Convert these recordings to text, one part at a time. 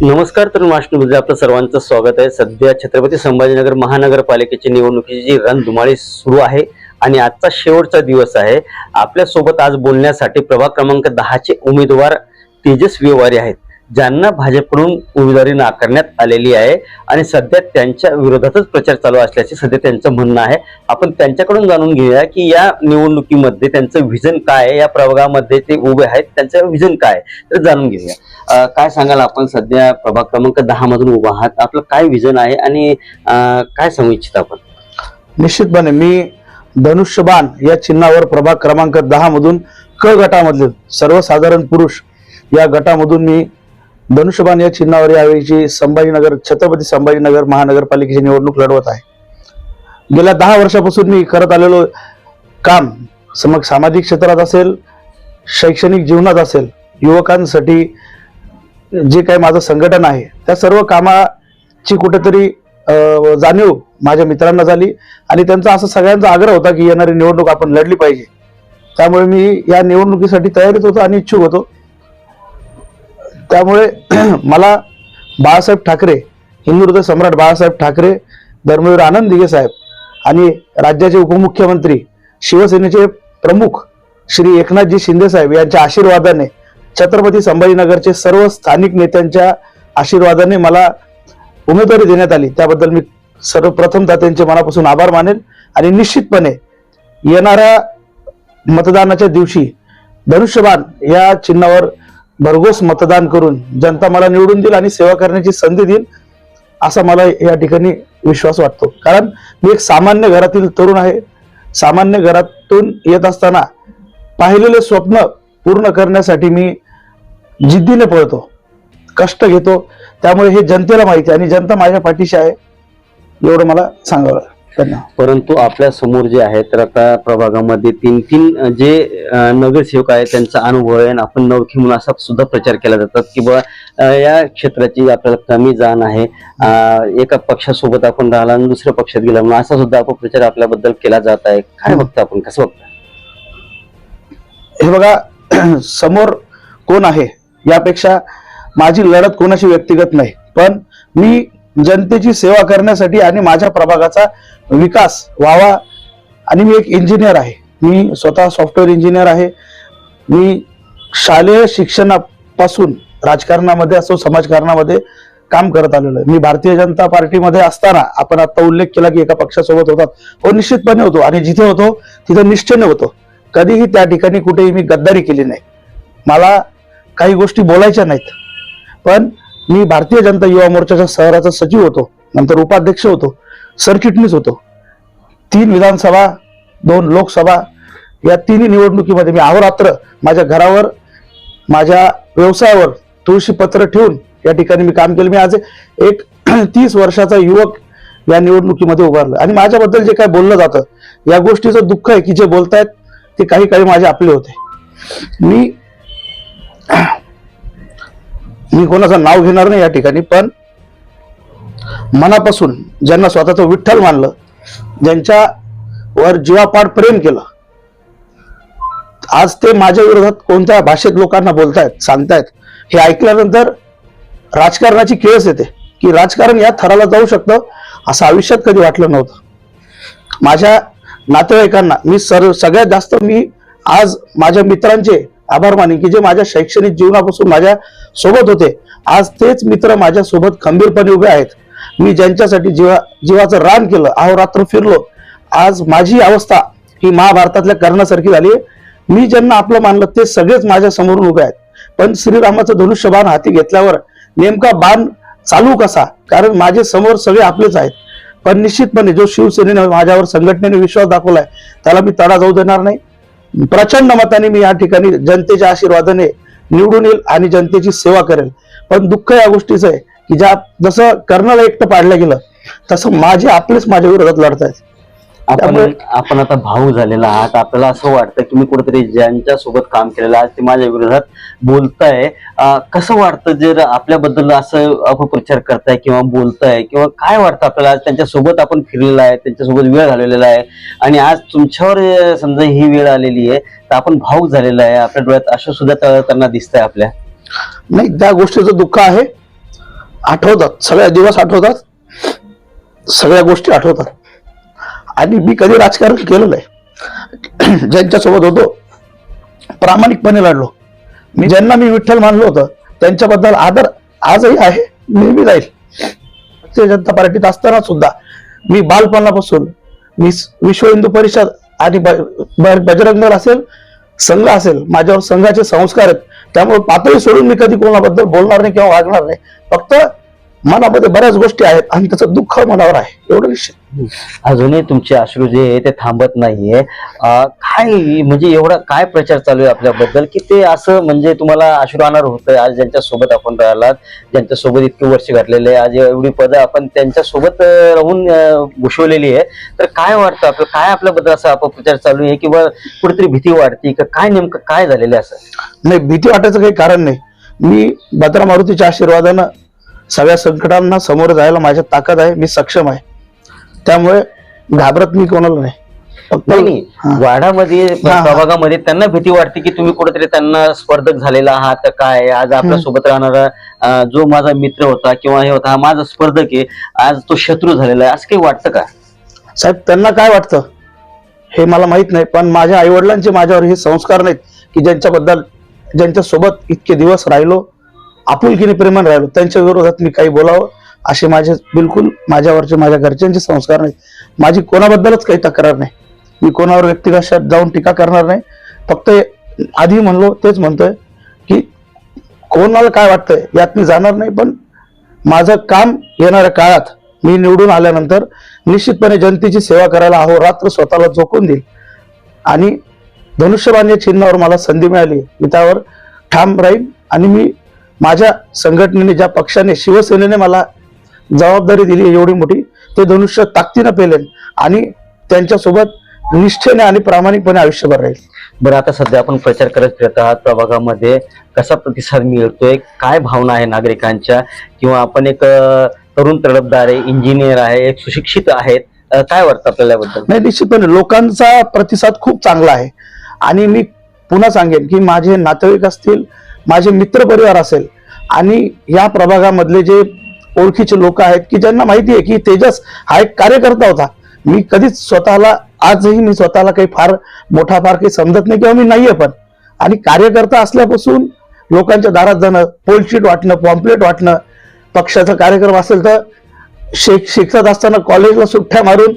नमस्कार. तर महाराष्ट्रामध्ये आपलं सर्वांचं स्वागत आहे. सध्या छत्रपती संभाजीनगर महानगरपालिकेची निवडणुकीची जी रणधुमाळी सुरू आहे आणि आजचा शेवटचा दिवस आहे. आपल्यासोबत आज बोलण्यासाठी प्रभाग क्रमांक 10चे उमेदवार तेजस्वी वारी आहेत, ज्यांना भाजपकडून उमेदवारी नाकारण्यात आलेली आहे आणि सध्या त्यांच्या विरोधातच प्रचार चालू असल्याचे सध्या त्यांचं म्हणणं आहे. आपण त्यांच्याकडून जाणून घेऊया की या निवडणुकीमध्ये त्यांचं विजन काय आहे, या प्रभागामध्ये ते उभे आहेत त्यांचं विजन काय आहे, तर जाणून घेऊया. काय सांगाल, आपण सध्या प्रभाग क्रमांक 10 मधून उभा आहात, आपलं काय विजन आहे आणि काय सांगू इच्छित आपण? निश्चितपणे मी धनुष्यबाण या चिन्हावर प्रभाग क्रमांक 10 मधून क गटामधील सर्वसाधारण पुरुष या गटामधून मी धनुष्यबाण या चिन्हावर यावेळीची छत्रपती संभाजीनगर महानगरपालिकेची निवडणूक लढवत आहे. गेल्या 10 वर्षापासून मी करत आलेलो काम सामाजिक क्षेत्रात असेल, शैक्षणिक जीवनात असेल, युवकांसाठी जे काही माझं संघटन आहे त्या सर्व कामाची कुठेतरी जाणीव माझ्या मित्रांना झाली आणि त्यांचा असं सगळ्यांचा आग्रह होता की येणारी निवडणूक आपण लढली पाहिजे. त्यामुळे मी या निवडणुकीसाठी तयारीत होतो आणि इच्छुक होतो. त्यामुळे मला बाळासाहेब ठाकरे, हिंदू हृदय सम्राट बाळासाहेब ठाकरे, धर्मवीर आनंद दिघे साहेब आणि राज्याचे उपमुख्यमंत्री शिवसेनेचे प्रमुख श्री एकनाथजी शिंदे साहेब यांच्या आशीर्वादाने, छत्रपती संभाजीनगरचे सर्व स्थानिक नेत्यांच्या आशीर्वादाने मला उमेदवारी देण्यात आली. त्याबद्दल मी सर्वप्रथमतः त्यांचे मनापासून आभार मानेल आणि निश्चितपणे येणाऱ्या मतदानाच्या दिवशी धनुष्यबाण या चिन्हावर भरघोस मतदान करून जनता मला निवडून देईल आणि सेवा करण्याची संधी देईल असा मला या ठिकाणी विश्वास वाटतो. कारण मी एक सामान्य घरातील तरुण आहे. सामान्य घरातून येत असताना पाहिलेले स्वप्न पूर्ण करण्यासाठी मी जिद्दीने पळतो, कष्ट घेतो. त्यामुळे हे जनतेला माहिती आणि जनता माझ्या पाठीशी आहे, एवढं मला सांगावं. परंतु आपल्या समोर जे आहे तर आता प्रभागामध्ये तीन जे नगरसेवक आहेत त्यांचा अनुभव आहे आणि आपण नवखी म्हणून असा सुद्धा प्रचार केला जातात की बाबा या क्षेत्राची आपल्याला कमी जाण आहे, एका पक्षासोबत आपण राहिला आणि दुसऱ्या पक्षात गेला म्हणून असा सुद्धा अपप्रचार आपल्याबद्दल केला जात आहे. काय बघता आपण, कसं बघता? हे बघा, समोर कोण आहे यापेक्षा माझी लढत कोणाशी व्यक्तिगत नाही, पण मी जनतेची सेवा करण्यासाठी आणि माझ्या प्रभागाचा विकास व्हावा. आणि मी एक इंजिनियर आहे, मी स्वतः सॉफ्टवेअर इंजिनियर आहे. मी शालेय शिक्षणापासून राजकारणामध्ये असो समाजकारणामध्ये काम करत आलेलो आहे. मी भारतीय जनता पार्टीमध्ये असताना, आपण आता उल्लेख केला की एका पक्षासोबत होतात, हो निश्चितपणे होतो आणि जिथे होतो तिथे निश्चयाने होतो. कधीही त्या ठिकाणी कुठेही मी गद्दारी केली नाही. मला काही गोष्टी बोलायच्या नाहीत, पण मी भारतीय जनता युवा मोर्चाच्या शहराचा सचिव होतो, नंतर उपाध्यक्ष होतो, सरचिटणीस होतो. 3 विधानसभा, 2 लोकसभा या तिन्ही निवडणुकीमध्ये मी अहोरात्र माझ्या घरावर, माझ्या व्यवसायावर तुळशी पत्र ठेवून या ठिकाणी मी काम केलं. मी आज एक 30 वर्षाचा युवक या निवडणुकीमध्ये उभारलं आणि माझ्याबद्दल जे काय बोललं जातं या गोष्टीचं दुःख आहे की जे बोलतायत ते काही काळी माझे आपले होते. मी कोणाचं नाव घेणार नाही या ठिकाणी, पण मनापासून ज्यांना स्वतःचं विठ्ठल मानलं, ज्यांच्यावर जीवापाड प्रेम केलं, आज ते माझ्या विरोधात कोणत्या भाषेत लोकांना बोलतायत, सांगतायत, हे ऐकल्यानंतर राजकारणाची किळस येते की राजकारण या थराला जाऊ शकतं असं आयुष्यात कधी वाटलं नव्हतं. माझ्या नातेवाईकांना मी सगळ्यात जास्त मी आज माझ्या मित्रांचे आभार मानेन की जे माझ्या शैक्षणिक जीवनापासून माझ्या सोबत होते, आज तेच मित्र माझ्या सोबत खंबीरपणे उभे आहेत. मी ज्यांच्यासाठी जीवाचं रान केलं, अहोरात्र फिरलो, आज माझी अवस्था ही महाभारतातल्या कर्णासारखी झाली. मी ज्यांना आपलं मानलं ते सगळेच माझ्या समोरून उभे आहेत. पण श्रीरामाचं धनुष्यबाण हाती घेतल्यावर नेमका बाण चालू कसा, कारण माझे समोर सगळे आपलेच आहेत. पण निश्चितपणे जो शिवसेनेने माझ्यावर, संघटनेने विश्वास दाखवलाय त्याला मी तडा जाऊ देणार नाही. प्रचंड मताने मी या ठिकाणी जनतेच्या आशीर्वादाने निवडून येईल आणि जनतेची सेवा करेल. पण दुःख या गोष्टीचं आहे की जसं कर्णाला एकटं पाडलं गेलं तसं माझे आपलेच माझ्या विरोधात लढतायत. आपण आपण आता भाऊ झालेला आहात, आपल्याला असं वाटतं की मी कुठेतरी ज्यांच्या सोबत काम केलेलं आहे ते माझ्या विरोधात बोलताय, कसं वाटतं जर आपल्याबद्दल असं अपप्रचार करताय किंवा बोलताय, किंवा काय वाटतं आपल्याला? आज त्यांच्या सोबत आपण फिरलेला आहे, त्यांच्यासोबत वेळ घालवलेला आहे, आणि आज तुमच्यावर समजा ही वेळ आलेली आहे, तर आपण भाऊ झालेला आहे, आपल्या डोळ्यात अश्रू सुद्धा तळताना दिसतंय आपल्या. नाही, त्या गोष्टीचं दुःख आहे. आठवतात, सगळ्या दिवस आठवतात, सगळ्या गोष्टी आठवतात. आणि मी कधी राजकारण केलं नाही. ज्यांच्यासोबत होतो प्रामाणिकपणे लढलो. ज्यांना मी विठ्ठल मानलो होतं त्यांच्याबद्दल आदर आजही आहे, नेहमी राहील. भारतीय जनता पार्टीत असताना सुद्धा मी बालपणापासून मी विश्व हिंदू परिषद आणि बजरंग दल असेल, संघ असेल, माझ्यावर संघाचे संस्कार आहेत. त्यामुळे पातळी सोडून मी कधी कोणाबद्दल बोलणार नाही किंवा वागणार नाही. फक्त मनामध्ये बऱ्याच गोष्टी आहेत आणि त्याचं दुःख मनावर आहे, एवढं निश्चित. अजूनही तुमचे अश्रू जे आहे ते थांबत नाहीये. काय म्हणजे एवढा काय प्रचार चालू आहे आपल्याबद्दल की ते असं म्हणजे तुम्हाला अश्रू आणणार होतंय? आज ज्यांच्या सोबत आपण राहिलात, ज्यांच्या सोबत इतके वर्ष घातलेले, आज एवढी पदं आपण त्यांच्या सोबत राहून घुसवलेली आहे, तर काय वाटतं आपलं? काय आपल्याबद्दल असा अपप्रचार चालू आहे किंवा कुठेतरी भीती वाटते का? काय नेमकं काय झालेलं आहे असं? नाही, भीती वाटायचं काही कारण नाही. मी भद्रा मारुतीच्या आशीर्वादानं सगळ्या संकटांना समोर जायला माझ्यात ताकद आहे, मी सक्षम आहे. त्यामुळे घाबरत मी कोणाला नाही. नाही, वाडामध्ये प्रभागामध्ये त्यांना भीती वाटते की तुम्ही कुठेतरी त्यांना स्पर्धक झालेला आहात, तर काय आज आपल्या सोबत राहणारा जो माझा मित्र होता किंवा हे होता, हा माझा स्पर्धक आहे, आज तो शत्रू झालेला आहे, असं काही वाटतं का? साहेब, त्यांना काय वाटतं हे मला माहित नाही, पण माझ्या आई वडिलांचे माझ्यावर हे संस्कार नाहीत की ज्यांच्या सोबत इतके दिवस राहिलो, आपुलकीने प्रेमाने राहिलो, त्यांच्या विरोधात मी काही बोलावं असे माझे बिलकुल माझ्यावरचे माझ्या घरच्यांचे संस्कार नाहीत. माझी कोणाबद्दलच काही तक्रार नाही. मी कोणावर व्यक्तिगत जाऊन टीका करणार नाही. फक्त आधी म्हणलो तेच म्हणतोय की कोणाला काय वाटतंय यात मी जाणार नाही. पण माझं काम येणाऱ्या काळात मी निवडून आल्यानंतर निश्चितपणे जनतेची सेवा करायला अहोरात्र स्वतःला झोकून देईल. आणि धनुष्यबाण या चिन्हावर मला संधी मिळाली, मी त्यावर ठाम राहील. आणि मी माझ्या संघटनेने, ज्या पक्षाने, शिवसेनेने मला जबाबदारी दिली एवढी मोठी, ते धनुष्य ताकदीनं पेलेन आणि त्यांच्यासोबत निष्ठेने आणि प्रामाणिकपणे आयुष्यभर राहील. बरं, आता सध्या आपण प्रचार करत फिरत आहात, प्रभागामध्ये कसा प्रतिसाद मिळतोय? काय भावना आहे नागरिकांच्या? किंवा आपण एक तरुण तडफदार आहे, इंजिनियर आहे, एक सुशिक्षित आहेत, काय वाटतं आपल्याला याबद्दल? नाही, निश्चितपणे लोकांचा प्रतिसाद खूप चांगला आहे. आणि मी पुन्हा सांगेन की माझे नातेवाईक असतील, माझे मित्र परिवार असेल, आणि या प्रभागामधले जे ओळखीचे लोक आहेत की ज्यांना माहिती आहे की तेजस हा एक कार्यकर्ता होता. मी कधीच स्वतःला, आजही मी स्वतःला काही फार काही समजत नाही किंवा मी नाहीये, पण आणि कार्यकर्ता असल्यापासून लोकांच्या दारात जाणं, पोलशीट वाटणं, पॉम्पलेट वाटणं, पक्षाचा कार्यक्रम असेल तर शिक्षक असताना कॉलेजला सुट्ट्या मारून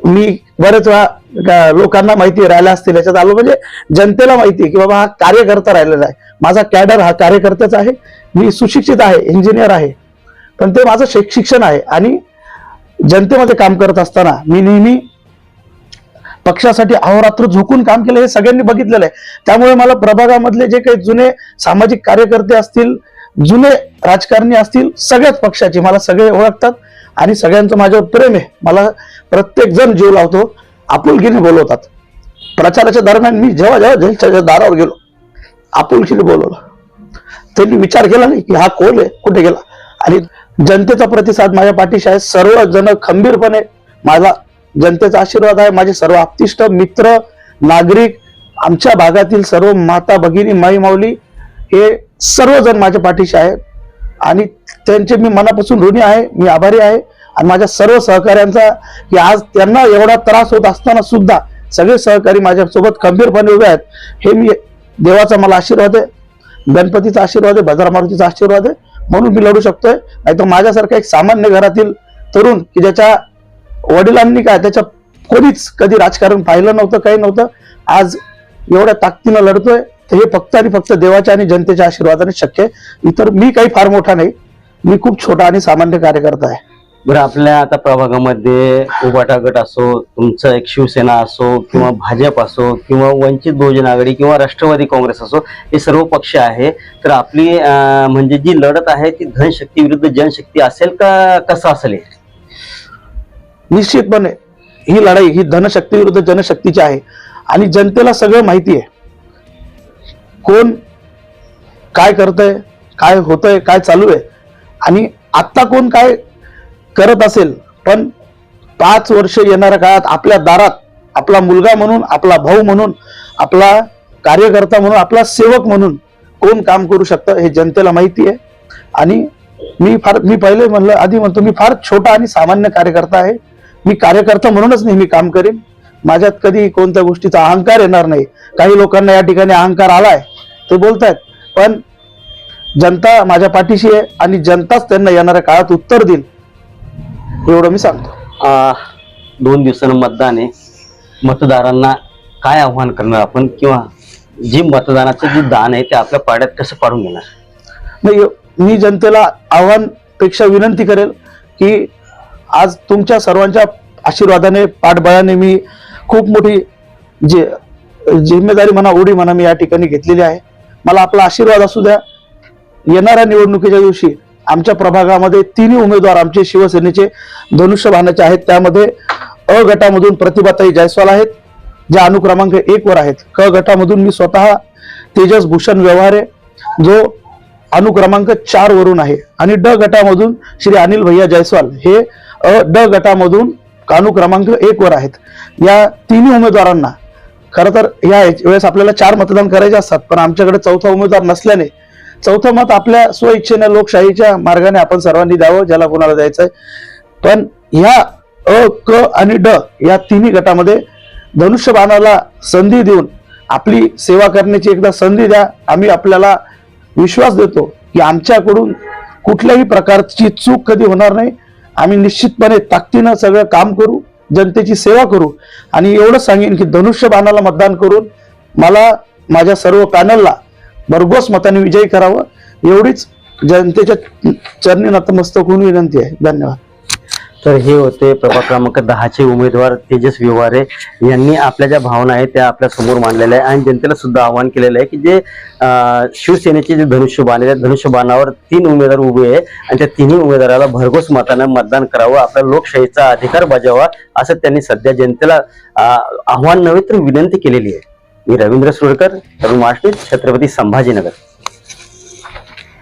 मी बरेच वेळा लोकांना माहिती राहिल्या असतील याच्यात आलो, म्हणजे जनतेला माहिती आहे की बाबा हा कार्यकर्ता राहिलेला आहे. माझा कॅडर हा कार्यकर्ताच आहे. मी सुशिक्षित आहे, इंजिनियर आहे, पण ते माझं शिक्षण आहे. आणि जनतेमध्ये काम करत असताना मी नेहमी पक्षासाठी अहोरात्र झोकून काम केलं, हे सगळ्यांनी बघितलेलं आहे. त्यामुळे मला प्रभागामधले जे काही जुने सामाजिक कार्यकर्ते असतील, जुने राजकारणी असतील, सगळ्याच पक्षाचे मला सगळे ओळखतात आणि सगळ्यांचं माझ्यावर प्रेम आहे. मला प्रत्येक जण जीव लावतो, आपुलकीने बोलवतात. प्रचाराच्या दरम्यान मी जेव्हा जेव्हा दारावर गेलो, आपुलकीने बोलवलं. त्यांनी विचार केला नाही की हा कोण आहे, कुठे गेला. आणि जनतेचा प्रतिसाद माझ्या पाठीशी आहे. सर्व जण खंबीरपणे, माझा जनतेचा आशीर्वाद आहे. माझे सर्व आप्तिष्ट, मित्र, नागरिक, आमच्या भागातील सर्व माता भगिनी, माई माऊली, हे सर्वजण माझ्या पाठीशी आहेत आणि त्यांचे मी मनापासून ऋणी आहे, मी आभारी आहे. आणि माझ्या सर्व सहकाऱ्यांचा, की आज त्यांना एवढा त्रास होत असताना सुद्धा सगळे सहकारी माझ्यासोबत खंबीरपणे उभे आहेत. हे मी देवाचा मला आशीर्वाद आहे, गणपतीचा आशीर्वाद आहे, भद्रा मारुतीचा आशीर्वाद आहे, म्हणून मी लढू शकतोय. नाही तर माझ्यासारखा एक सामान्य घरातील तरुण की ज्याच्या वडिलांनी त्याच्या कोणीच कधी राजकारण पाहिलं नव्हतं, काही नव्हतं, आज एवढ्या ताकदीनं लढतोय, तर हे फक्त आणि फक्त देवाच्या आणि जनतेच्या आशीर्वादाने शक्य आहे. इतर मी काही फार मोठा नाही, मी खूप छोटा आणि सामान्य कार्यकर्ता आहे. बरं, आपल्या आता प्रभागामध्ये उभाटा गट असो, तुमचं एक शिवसेना असो, किंवा भाजप असो, किंवा वंचित बहुजन आघाडी, किंवा राष्ट्रवादी काँग्रेस असो, हे सर्व पक्ष आहे. तर आपली म्हणजे जी लढत आहे ती धनशक्ती विरुद्ध जनशक्ती असेल का कसं असेल? निश्चितपणे ही लढाई ही धनशक्ती विरुद्ध जनशक्तीची आहे आणि जनतेला सगळं माहिती आहे, कोण काय करतंय, काय होतंय, काय चालू आहे आणि आता कोण काय करत असेल, पण 5 वर्ष येणाऱ्या काळात आपल्या दारात आपला मुलगा म्हणून, आपला भाऊ म्हणून, आपला कार्यकर्ता म्हणून, आपला सेवक म्हणून कोण काम करू शकतं हे जनतेला माहिती आहे. आणि मी पहिले म्हणलं, आधी म्हणतो, मी फार छोटा आणि सामान्य कार्यकर्ता आहे. मी कार्यकर्ता म्हणूनच नेहमी काम करेन. माझ्यात कधी कोणत्या गोष्टीचा अहंकार येणार नाही. काही लोकांना या ठिकाणी अहंकार आलाय, ते बोलतायत, पण जनता माझ्या पाठीशी आहे आणि जनताच त्यांना येणाऱ्या काळात उत्तर देईल, एवढं मी सांगतो. 2 दिवसानं मतदान आहे. मतदारांना काय आव्हान करणार आपण, किंवा जे मतदानाचं जे दान आहे ते आपल्या पाड्यात कसं पाडून घेणार? नाही, मी जनतेला आव्हानपेक्षा विनंती करेल की आज तुमच्या सर्वांच्या आशीर्वादाने, पाठबळाने मी खूप मोठी जिम्मेदारी म्हणा, उडी म्हणा, मी या ठिकाणी घेतलेली आहे. मला आपला आशीर्वाद असू द्या. येणाऱ्या निवडणुकीच्या दिवशी आमच्या प्रभागामध्ये 3 उमेदवार आमचे शिवसेनेचे धनुष्यबाणाचे आहेत. त्यामध्ये अ गटामधून प्रतिभाताई जायस्वाल आहेत, ज्या अनुक्रमांक 1 वर आहेत. क गटामधून मी स्वतः तेजस भूषण व्यवहारे, जो अनुक्रमांक 4 वरून आहे. आणि ड गटामधून श्री अनिल भैया जायस्वाल, हे ड गटामधून अनुक्रमांक 1 वर आहेत. या 3 उमेदवारांना खरं तर या वेळेस आपल्याला 4 मतदान करायचे असतात, पण आमच्याकडे चौथा उमेदवार नसल्याने चौथं मत आपल्या स्वइच्छेने लोकशाहीच्या मार्गाने आपण सर्वांनी द्यावं, ज्याला कोणाला द्यायचंय. पण ह्या अ, क आणि ड या 3 गटामध्ये धनुष्यबाणाला संधी देऊन आपली सेवा करण्याची एकदा संधी द्या. आम्ही आपल्याला विश्वास देतो की आमच्याकडून कुठल्याही प्रकारची चूक कधी होणार नाही. आम्ही निश्चितपणे ताकदीनं सगळं काम करू, जनतेची सेवा करू. आणि एवढंच सांगेन की धनुष्यबाणाला मतदान करून मला, माझ्या सर्व पॅनलला भरघोस मताने विजयी करावं, एवढीच जनतेच्या चरणी नतमस्तक होऊन विनंती आहे. धन्यवाद. तर हे होते प्रभाग क्रमांक 10चे उमेदवार तेजस व्यवहारे यांनी आपल्या ज्या भावना आहेत त्या आपल्या समोर मांडलेल्या आहे आणि जनतेला सुद्धा आवाहन केलेलं आहे की जे शिवसेनेचे जे धनुष्यबाण आहे, त्या धनुष्यबाणावर 3 उमेदवार उभे आहे आणि त्या 3ही उमेदवाराला भरघोस मतानं मतदान करावं, आपल्या लोकशाहीचा अधिकार बजावा, असं त्यांनी सध्या जनतेला आव्हान नव्हे तर विनंती केलेली आहे. मी रवींद्र सुरकर, तरुण महाराष्ट्र, छत्रपती संभाजीनगर.